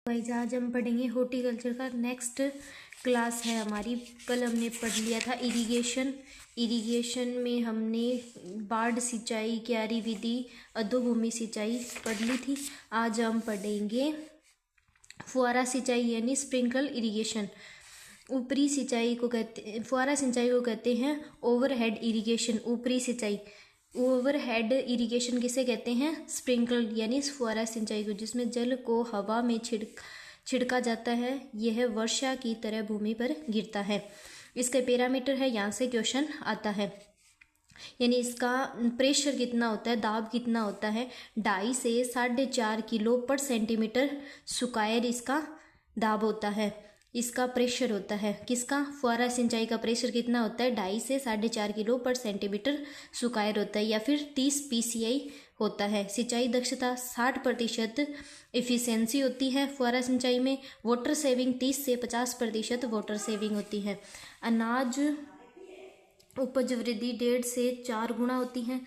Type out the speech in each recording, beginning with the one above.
Guys आज हम पढ़ेंगे हॉर्टिकल्चर का नेक्स्ट क्लास है हमारी। कल हमने पढ़ लिया था इरिगेशन में हमने बाढ़ सिंचाई, क्यारी विधि, अधोभूमि सिंचाई पढ़ ली थी। आज हम पढ़ेंगे फुहारा सिंचाई यानी स्प्रिंकल इरिगेशन। ऊपरी सिंचाई को फुहारा सिंचाई को कहते हैं ओवरहेड इरिगेशन। ऊपरी सिंचाई ओवरहेड इरिगेशन किसे कहते हैं? स्प्रिंकल यानी फुहारा सिंचाई को, जिसमें जल को हवा में छिड़का जाता है। यह वर्षा की तरह भूमि पर गिरता है। इसका पैरामीटर है, यहाँ से क्वेश्चन आता है, यानी इसका प्रेशर कितना होता है, दाब कितना होता है। 2.5 से 4.5 किलो पर सेंटीमीटर स्क्वायर इसका दाब होता है, इसका प्रेशर होता है। किसका? फुहारा सिंचाई का प्रेशर कितना होता है? 2.5 से 4.5 किलो पर सेंटीमीटर स्क्वायर होता है, या फिर 30 PCI होता है। सिंचाई दक्षता 60% एफिशिएंसी होती है फुहारा सिंचाई में। वाटर सेविंग 30 से 50% वाटर सेविंग होती है। अनाज उपज वृद्धि 1.5 से 4 गुना होती है।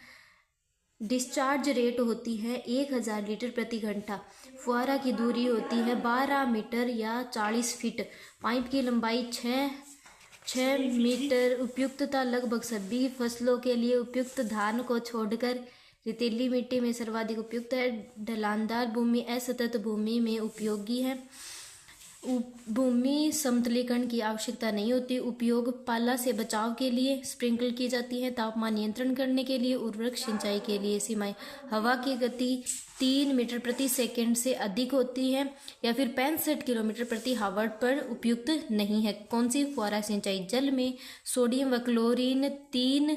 डिस्चार्ज रेट होती है 1000 लीटर प्रति घंटा। फुहारा की दूरी होती है 12 मीटर या 40 फीट। पाइप की लंबाई 6 मीटर। उपयुक्तता लगभग सभी फसलों के लिए उपयुक्त। धान को छोड़कर रेतीली मिट्टी में सर्वाधिक उपयुक्त है। ढलानदार भूमि असतत भूमि में उपयोगी है। भूमि समतलीकरण की आवश्यकता नहीं होती। उपयोग पाला से बचाव के लिए स्प्रिंकल की जाती है। तापमान नियंत्रण करने के लिए, उर्वरक सिंचाई के लिए। सीमाएं: हवा की गति 3 मीटर प्रति सेकंड से अधिक होती है या फिर 65 किलोमीटर प्रति हावर पर उपयुक्त नहीं है। कौन सी? फुहारा सिंचाई। जल में सोडियम व क्लोरीन 3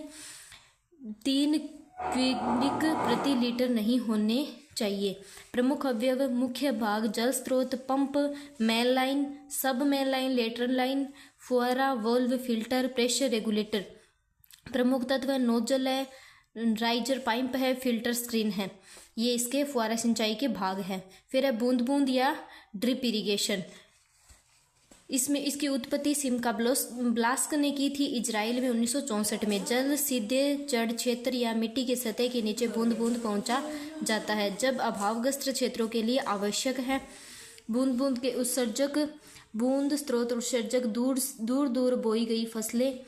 क्यूबिक प्रति लीटर नहीं होने चाहिए। प्रमुख अवयव: मुख्य भाग, जल स्रोत, पंप, मेन लाइन, सब मेन लाइन, लेटरल लाइन, फुहारा, वोल्व, फिल्टर, प्रेशर रेगुलेटर। प्रमुख तत्व: नोजल है, राइजर पाइप है, फिल्टर स्क्रीन है। ये इसके फुहारा सिंचाई के भाग हैं। फिर है बूंद बूंद या ड्रिप इरिगेशन। इसमें इसकी उत्पत्ति सिमका ब्लास्क ने की थी इजराइल में 1964 में। जल सीधे जड़ क्षेत्र या मिट्टी की सतह के नीचे बूंद बूंद पहुंचा जाता है, जब अभावग्रस्त क्षेत्रों के लिए आवश्यक है। बूंद बूंद के उत्सर्जक: बूंद स्रोत उत्सर्जक, दूर बोई गई फसलें।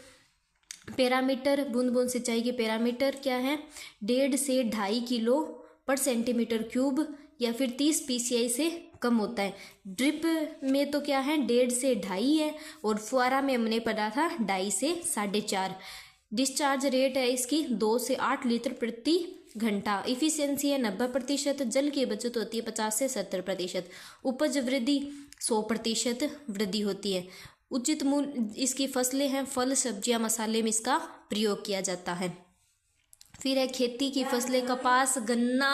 पैरामीटर: बूंद बूंद सिंचाई के पैरामीटर क्या है? 1.5 से 2.5 किलो पर सेंटीमीटर क्यूब या फिर 30 PCI से कम होता है। ड्रिप में तो क्या है? 1.5 से 2.5 है, और फुहारा में हमने पढ़ा था 2.5 से 4.5। डिस्चार्ज रेट है इसकी 2 से 8 लीटर प्रति घंटा। इफिशियंसी है 90%। जल की बचत होती है 50 से 70%। उपज वृद्धि 100% वृद्धि होती है। उचित मूल्य इसकी फसलें हैं, फल, सब्जियां, मसाले में इसका प्रयोग किया जाता है। फिर है खेती की फसलें: कपास, गन्ना,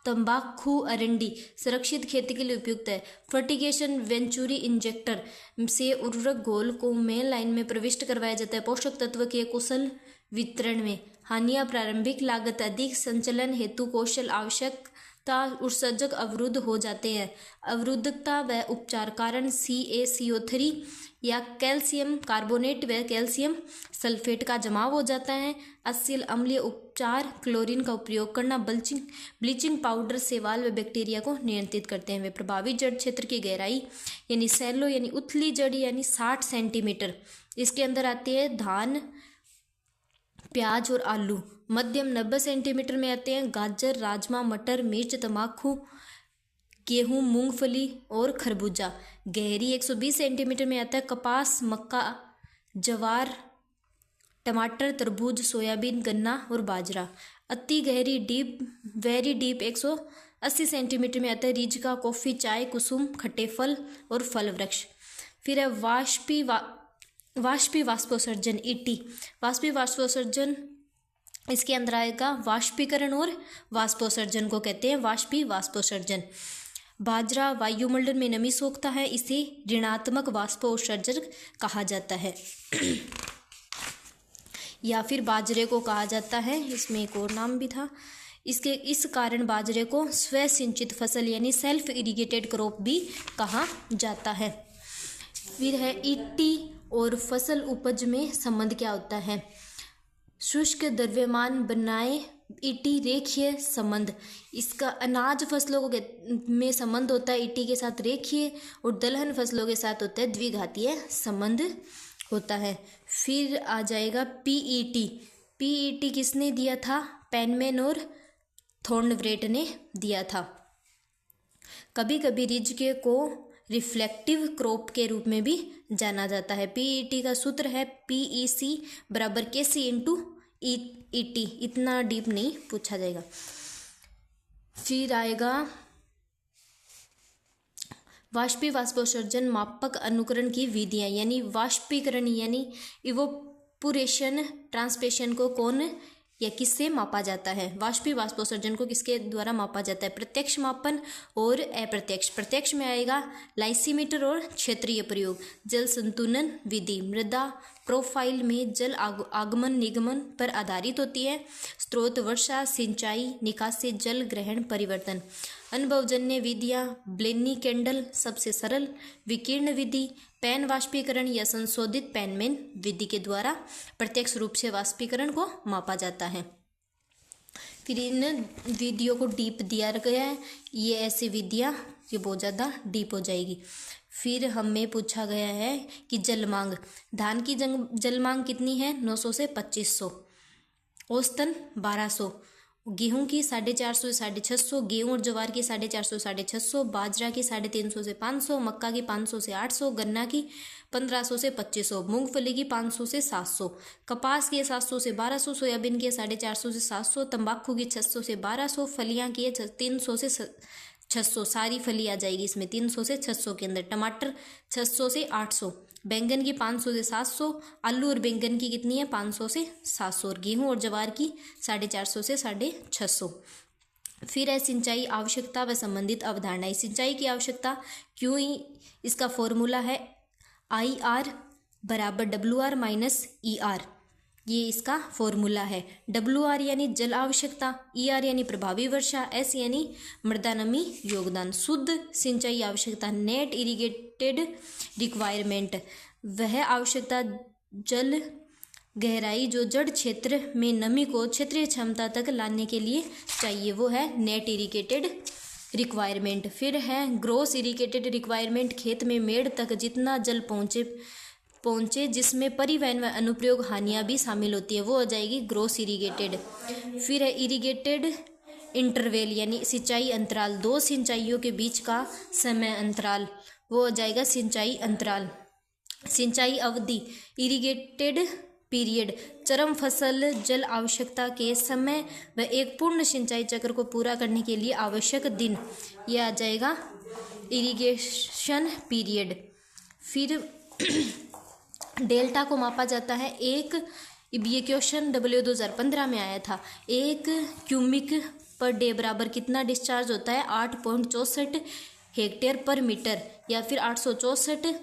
तंबाकू, अरंडी। सुरक्षित खेती के लिए उपयुक्त है। फर्टिगेशन: वेंचुरी इंजेक्टर से उर्वरक घोल को मेन लाइन में प्रविष्ट करवाया जाता है, पोषक तत्व के कुशल वितरण में। हानियां: प्रारंभिक लागत अधिक, संचलन हेतु कौशल आवश्यकता, उत्सर्जक अवरुद्ध हो जाते हैं। अवरुद्धता व उपचार: कारण CaCO3 या कैल्शियम कार्बोनेट व कैल्शियम सल्फेट का जमाव हो जाता है। अम्लीय अम्लीय उपचार: क्लोरीन का उपयोग करना। ब्लीचिंग पाउडर शैवाल व बैक्टीरिया को नियंत्रित करते हैं। वे प्रभावित जड़ क्षेत्र की गहराई यानी सैलो यानी उथली जड़ यानी 60 सेंटीमीटर। इसके अंदर आती है धान, प्याज और आलू। मध्यम 90 सेंटीमीटर में आते हैं गाजर, राजमा, मटर, मिर्च, तंबाकू, गेहूं, मूंगफली और खरबूजा। गहरी 120 सेंटीमीटर में आता है कपास, मक्का, जवार, टमाटर, तरबूज, सोयाबीन, गन्ना और बाजरा। अति गहरी वेरी डीप 180 सेंटीमीटर में आता है रिजका, कॉफी, चाय, कुसुम, खट्टे फल और फल वृक्ष। फिर है वाष्पी वाष्पोत्सर्जन ET। वाष्पी वाष्पोत्सर्जन इसके अंदर आएगा वाष्पीकरण और वाष्पोत्सर्जन को कहते हैं वाष्पी वाष्पोत्सर्जन। बाजरा वायुमंडल में नमी सोखता है, इसे ऋणात्मक वाष्पोत्सर्जन कहा जाता है या फिर बाजरे को कहा जाता है। इसमें एक और नाम भी था। इस कारण बाजरे को स्वसिंचित फसल यानी सेल्फ इरिगेटेड क्रॉप भी कहा जाता है। फिर है ET और फसल उपज में संबंध क्या होता है? शुष्क द्रव्यमान बनाए ईटी रेखीय संबंध, इसका अनाज फसलों में संबंध होता है ईटी के साथ रेखीय, और दलहन फसलों के साथ होता है द्विघातीय संबंध होता है। फिर आ जाएगा पीईटी। पीईटी किसने दिया था? पेनमैन और थॉर्नब्रेट ने दिया था। कभी कभी रिजके को रिफ्लेक्टिव क्रॉप के रूप में भी जाना जाता है। पीईटी का सूत्र है पीईसी बराबर केसी इंटू ईटी। इतना डीप नहीं पूछा जाएगा। फिर आएगा वाष्पीवाष्पोत्सर्जन मापक अनुकरण की विधियां, यानी वाष्पीकरण यानी इवोपोरेशन ट्रांसपेशन को कौन या किससे मापा जाता है? वाष्पीवाष्पोत्सर्जन को किसके द्वारा मापा जाता है? प्रत्यक्ष मापन और अप्रत्यक्ष। प्रत्यक्ष में आएगा लाइसीमीटर और क्षेत्रीय प्रयोग। जल संतुलन विधि मृदा प्रोफाइल में जल आगमन निगमन पर आधारित होती है। स्रोत वर्षा सिंचाई निकासी जल ग्रहण परिवर्तन। अनुभवजन्य विधियां ब्लेनी कैंडल सबसे सरल। विकिरण विधि पैन वाष्पीकरण या संशोधित पेनमैन विधि के द्वारा प्रत्यक्ष रूप से वाष्पीकरण को मापा जाता है। फिर इन विधियों को डीप दिया गया है, ये ऐसी विधियां ये बहुत ज़्यादा डीप हो जाएगी। फिर हमें पूछा गया है कि जल मांग, धान की जल मांग कितनी है? 900 से 2500, औसतन 1200। गेहूं की 450 से 650, गेहूं और ज्वार की 450 से 650, बाजरा की 350 से 500, मक्का की 500 से 800, गन्ना की 1500 से 2500, मूंगफली की 500 से 700, कपास की 700 से 1200, सोयाबीन की 450 से 700, तंबाकू की 600 से 1200, फलियां की 300 से 600, सारी फली आ जाएगी इसमें 300 से 600 के अंदर। टमाटर 600 से 800, बैंगन की 500 से 700, आलू और बैंगन की कितनी है? 500 से 700, और गेहूं और ज्वार की 450 से 650। फिर है सिंचाई आवश्यकता व संबंधित अवधारणाएं। सिंचाई की आवश्यकता क्यों? इसका फॉर्मूला है IR बराबर WR माइनस ER, ये इसका फॉर्मूला है। WR यानी जल आवश्यकता, ER यानी प्रभावी वर्षा, S यानी मृदा नमी योगदान। शुद्ध सिंचाई आवश्यकता नेट इरिगेटेड रिक्वायरमेंट, वह आवश्यकता जल गहराई जो जड़ क्षेत्र में नमी को क्षेत्रीय क्षमता तक लाने के लिए चाहिए, वो है नेट इरिगेटेड रिक्वायरमेंट। फिर है ग्रॉस इरिगेटेड रिक्वायरमेंट, खेत में मेड़ तक जितना जल पहुँचे जिसमें परिवहन व अनुप्रयोग हानियाँ भी शामिल होती है, वो हो जाएगी ग्रॉस इरिगेटेड। फिर है इरिगेटेड इंटरवेल यानी सिंचाई अंतराल, दो सिंचाइयों के बीच का समय अंतराल, वो हो जाएगा सिंचाई अंतराल। सिंचाई अवधि इरिगेटेड पीरियड, चरम फसल जल आवश्यकता के समय व एक पूर्ण सिंचाई चक्र को पूरा करने के लिए आवश्यक दिन, यह आ जाएगा इरिगेशन पीरियड। फिर डेल्टा को मापा जाता है एक, ये क्वेश्चन W2015 में आया था। 1 क्यूबिक पर डे बराबर कितना डिस्चार्ज होता है? 8.64 हेक्टेयर पर मीटर, या फिर 864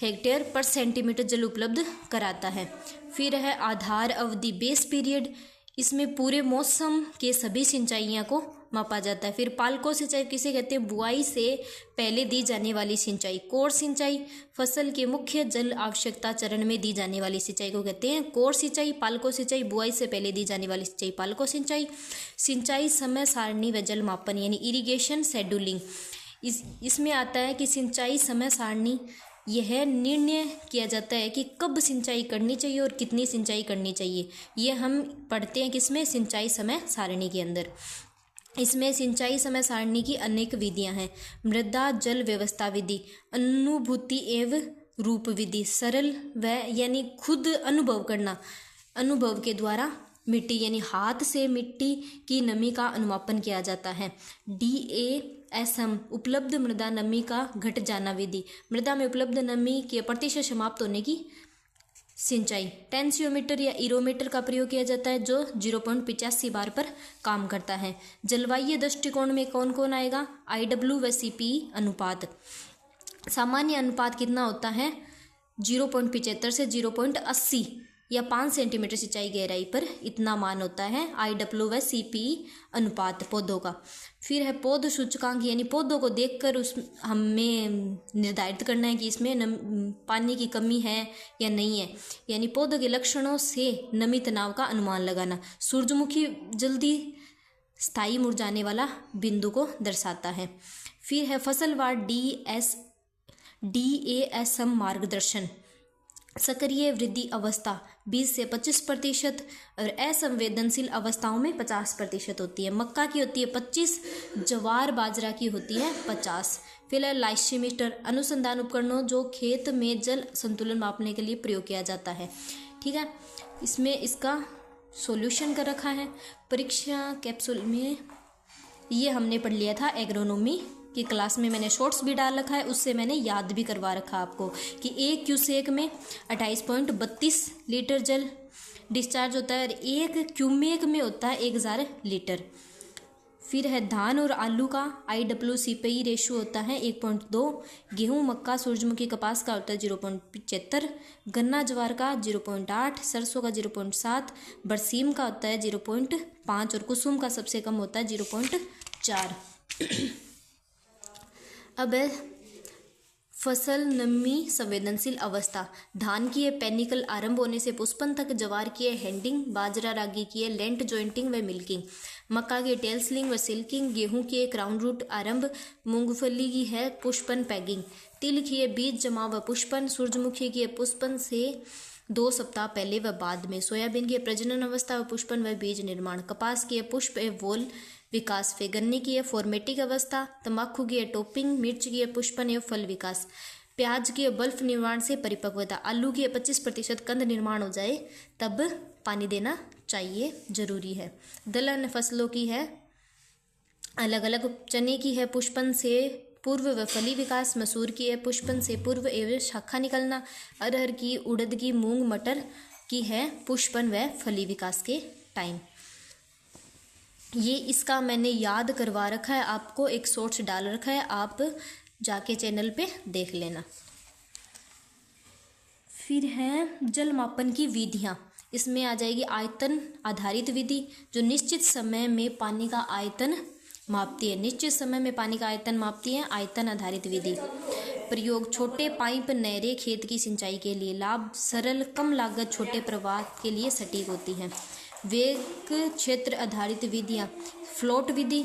हेक्टेयर पर सेंटीमीटर जल उपलब्ध कराता है। फिर है आधार अवधि बेस पीरियड, इसमें पूरे मौसम के सभी सिंचाइयों को मापा जाता है। फिर पालको सिंचाई किसे कहते हैं? बुआई से पहले दी जाने वाली सिंचाई। कोर सिंचाई फसल के मुख्य जल आवश्यकता चरण में दी जाने वाली सिंचाई को कहते हैं कोर सिंचाई। पालको सिंचाई बुआई से पहले दी जाने वाली सिंचाई पालको सिंचाई। सिंचाई समय सारणी व जल मापन यानी इरिगेशन शेड्यूलिंग, इसमें आता है कि सिंचाई समय सारणी यह निर्णय किया जाता है कि कब सिंचाई करनी चाहिए और कितनी सिंचाई करनी चाहिए। यह हम पढ़ते हैं किसमें? सिंचाई समय सारणी के अंदर। इसमें सिंचाई समय सारणी की अनेक विधियां हैं। मृदा जल व्यवस्था विधि, अनुभूति एवं रूप विधि, सरल व यानी खुद अनुभव करना, अनुभव के द्वारा मिट्टी यानी हाथ से मिट्टी की नमी का अनुमापन किया जाता है। DASM उपलब्ध मृदा नमी का घट जाना विधि, मृदा में उपलब्ध नमी के प्रतिशत समाप्त होने की सिंचाई। टेंसियोमीटर या इरोमीटर का प्रयोग किया जाता है जो 0.85 बार पर काम करता है। जलवायु दृष्टिकोण में कौन कौन आएगा? IW व CPE अनुपात। सामान्य अनुपात कितना होता है? 0.75 से 0.80 या 5 सेंटीमीटर सिंचाई गहराई पर इतना मान होता है IW व CPE अनुपात पौधों का। फिर है पौध सूचकांक, यानी पौधों को देखकर उस हमें निर्धारित करना है कि इसमें पानी की कमी है या नहीं है, यानी पौधों के लक्षणों से नमी तनाव का अनुमान लगाना। सूरजमुखी जल्दी स्थायी मुरझाने वाला बिंदु को दर्शाता है। फिर है फसलवार DASM मार्गदर्शन। सक्रिय वृद्धि अवस्था 20 से 25% और असंवेदनशील अवस्थाओं में 50% होती है। मक्का की होती है 25, ज्वार बाजरा की होती है 50। फिलहाल लाइसीमीटर अनुसंधान उपकरणों जो खेत में जल संतुलन मापने के लिए प्रयोग किया जाता है। ठीक है, इसमें इसका सॉल्यूशन कर रखा है परीक्षा कैप्सूल में। ये हमने पढ़ लिया था एग्रोनॉमी की क्लास में, मैंने शॉर्ट्स भी डाल रखा है, उससे मैंने याद भी करवा रखा आपको कि 1 क्यूसेक में 28.32 लीटर जल डिस्चार्ज होता है और 1 क्यूमेक में होता है 1000 लीटर। फिर है धान और आलू का IW CPE रेशियो होता है 1.2, गेहूं मक्का सूरजमुखी कपास का होता है 0.75, गन्ना ज्वार का 0.8, सरसों का 0.7, बरसीम का होता है 0.5 और कुसुम का सबसे कम होता है 0.4। अब है फसल नमी संवेदनशील अवस्था। धान की है पेनिकल आरंभ होने से पुष्पन तक, ज्वार की है हैंडिंग, बाजरा रागी की है लेंट जॉइंटिंग व मिल्किंग, मक्का की टेल्सलिंग व सिल्किंग, गेहूं की है क्राउन रूट आरंभ, मूंगफली की है पुष्पन पैगिंग, तिल की है बीज जमा व पुष्पन, सूरजमुखी की है पुष्पन से 2 सप्ताह पहले व बाद में, सोयाबीन की है प्रजनन अवस्था व पुष्पन व बीज निर्माण, कपास की है पुष्प एवं वोल विकास व गन्ने की है फॉर्मेटिक अवस्था, तंबाकू की है टोपिंग, मिर्च की है पुष्पन एवं फल विकास, प्याज की है बल्ब निर्माण से परिपक्वता, आलू की है 25% कंद निर्माण हो जाए तब पानी देना चाहिए, जरूरी है। दलहन फसलों की है अलग अलग, चने की है पुष्पन से पूर्व व फली विकास, मसूर की है पुष्पन से पूर्व एवं शाखा निकलना, अरहर की, उड़द की, मूंग मटर की है पुष्पन व फली विकास के टाइम। ये इसका मैंने याद करवा रखा है आपको, एक शॉर्ट्स डाल रखा है, आप जाके चैनल पे देख लेना। फिर है जल मापन की विधियाँ, इसमें आ जाएगी आयतन आधारित विधि जो निश्चित समय में पानी का आयतन मापती है, निश्चित समय में पानी का आयतन मापती है आयतन आधारित विधि। प्रयोग छोटे पाइप नहरें खेत की सिंचाई के लिए, लाभ सरल कम लागत छोटे प्रवाह के लिए सटीक होती है। वेग क्षेत्र आधारित विधियाँ, फ्लोट विधि।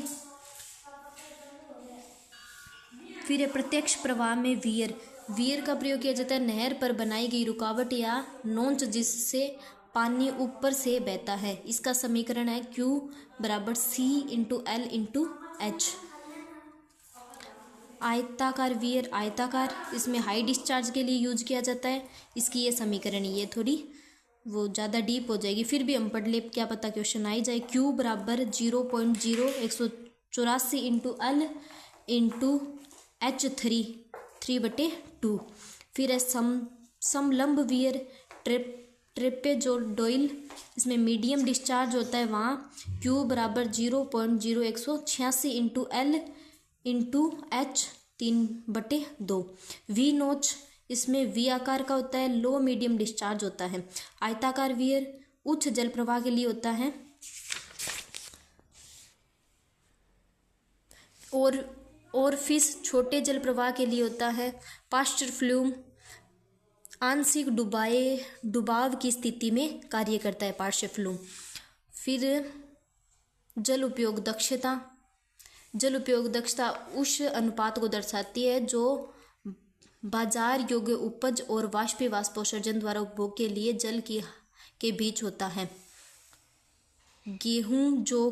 फिर है प्रत्यक्ष प्रवाह में वियर का प्रयोग किया जाता है नहर पर बनाई गई रुकावट या नोच जिससे पानी ऊपर से बहता है। इसका समीकरण है Q = C/L/H। आयताकार वियर, आयताकार, इसमें हाई डिस्चार्ज के लिए यूज किया जाता है। इसकी ये समीकरण, ये थोड़ी वो ज़्यादा डीप हो जाएगी, फिर भी हम पढ़ ले, क्या पता क्वेश्चन आई जाए। Q = 0.0184 L H 3/2। फिर है समलंब वियर, ट्रेपेजोइडल, इसमें मीडियम डिस्चार्ज होता है वहाँ Q = 0.0186 L H 3/2। वी नोच, इसमें वी आकार का होता है, लो मीडियम डिस्चार्ज होता है। आयताकार वियर उच्च जल प्रवाह के लिए होता है और फिश छोटे जल प्रवाह के लिए होता है। पास्चर फ्लूम आंशिक डुबाव की स्थिति में कार्य करता है पास्चर फ्लूम। फिर जल उपयोग दक्षता, जल उपयोग दक्षता उस अनुपात को दर्शाती है जो बाजार योग्य उपज और वाष्पोत्सर्जन द्वारा उपभोग के लिए जल के बीच होता है। गेहूं जो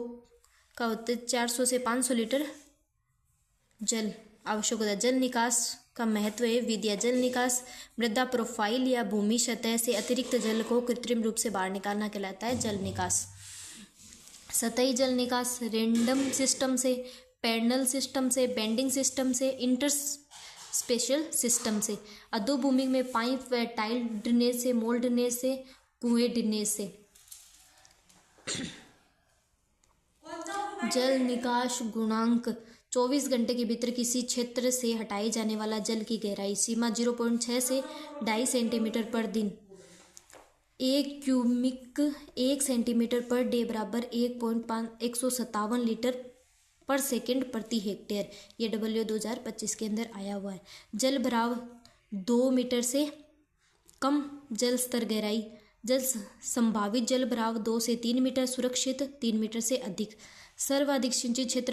का होता है 400 से 500 लीटर जल आवश्यक होता है। जल निकास का महत्व है विधिया, जल निकास मृदा प्रोफाइल या भूमि सतह से अतिरिक्त जल को कृत्रिम रूप से बाहर निकालना कहलाता है जल निकास। सतही जल निकास रेंडम सिस्टम से, पैरेलल सिस्टम से, बेंडिंग सिस्टम से, इंटरस्पेशियल सिस्टम से, अधोभूमि में पाइप व टाइल ड्रेनेज से, मोल ड्रेनेज से, कुएं ड्रेनेज से। जल निकास गुणांक 24 घंटे के भीतर किसी क्षेत्र से हटाए जाने वाला जल की गहराई सीमा 0.6 से 2.5 सेंटीमीटर पर दिन। एक सेंटीमीटर पर डे बराबर 157 लीटर पर सेकंड प्रति हेक्टेयर। ये W2025 के अंदर आया हुआ है। जल भराव 2 मीटर से कम, जल स्तर गहराई संभावित जल भराव 2 से 3 मीटर, सुरक्षित 3 मीटर से अधिक। सर्वाधिक सिंचित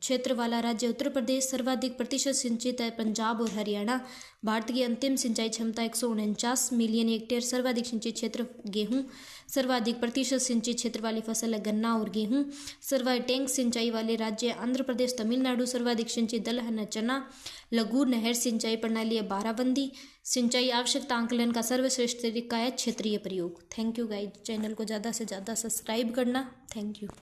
क्षेत्र वाला राज्य उत्तर प्रदेश, सर्वाधिक प्रतिशत सिंचित है पंजाब और हरियाणा। भारत की अंतिम सिंचाई क्षमता 149 मिलियन हेक्टेयर। सर्वाधिक सिंचित क्षेत्र गेहूं, सर्वाधिक प्रतिशत सिंचित क्षेत्र वाली फसल है गन्ना और गेहूं। सर्वाधिक टैंक सिंचाई वाले राज्य आंध्र प्रदेश, तमिलनाडु। सर्वाधिक सिंचित दल है चना। लघु नहर सिंचाई प्रणाली है बाराबंदी। सिंचाई आवश्यकता आंकलन का सर्वश्रेष्ठ तरीका है क्षेत्रीय प्रयोग। Thank you guys. चैनल को ज़्यादा से ज़्यादा सब्सक्राइब करना। Thank you.